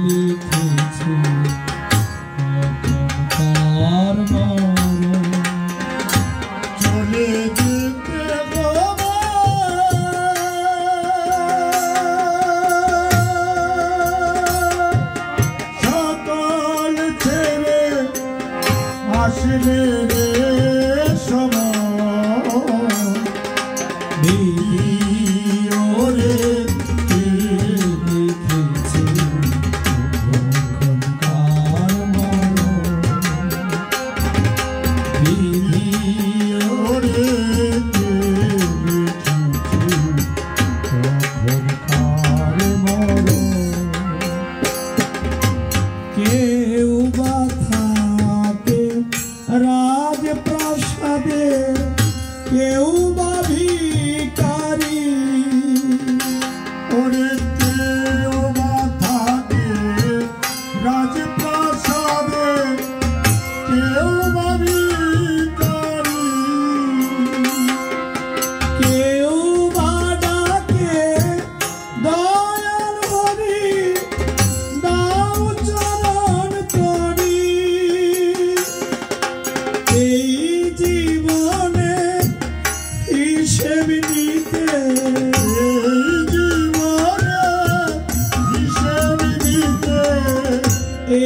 লিখেছে তার মরণ চলে যেতে সকল ছেড়ে আসলে রে কেউ বা থাকে রাজপ্রাসাদে, কেউ বা ভিখারি, ওরে কেউ বা থাকে রাজপ্রাসাদে, কেউ বা ভিখারি, কেউ বা ডাকে দয়াল হরি দাও চরণ করি। এই জীবনে হিসেব নিতে, এই জীবনে হিসেব নিতে,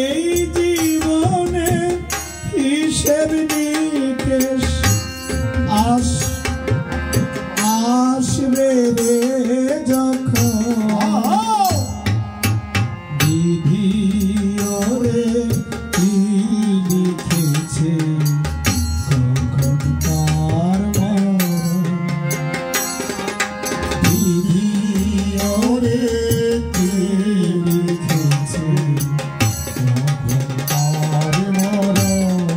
এই জীবনে হিসেব নিতে আসবে রে যখন বিধি ওরে কি লিখেছে কখন তার মরণ। বিধি ওরে কি লিখেছে কখন তার মরণ।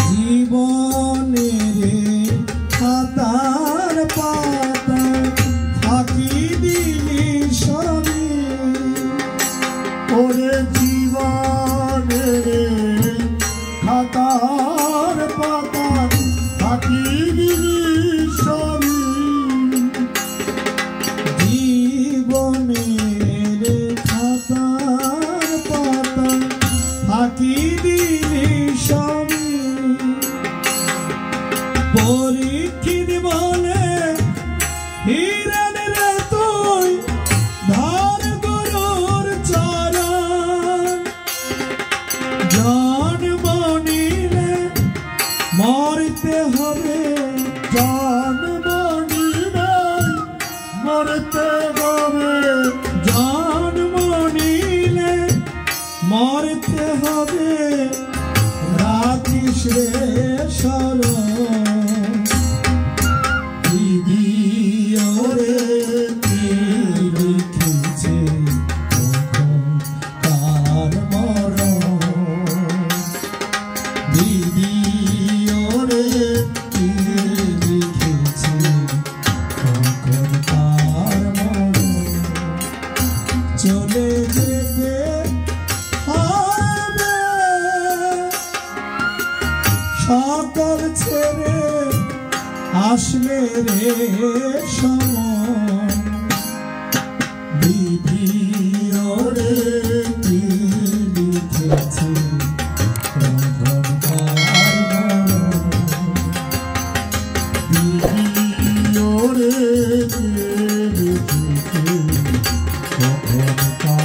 জীবনের খাতার পাতা ফাঁকি দিলি সবই, ওরে জীবনের খাতার পাতা ফাঁকি দিলি সবই। জীবনের খাতার পাতা ফাঁকি দিলি সবই। পরীক্ষিত বলে হিরেন রে তুই ধর গুরুর চরণ, জন্ম নিলে মরতে হবে, জন্ম নিলে মরতে হবে, জন্ম নিলে মরতে হবে। রাখিস রে স্মরণ, বিধি ওরে কি লিখেছে কখন তার মরণ। বিধি ওরে কি লিখেছে কখন তার মরণ। চলে যেতে হবে সকল ছেড়ে আসলে রে সময়। বিধি ওরে কি লিখেছে কখন তার মরণ। বিধি ওরে কি লিখেছে কখন তার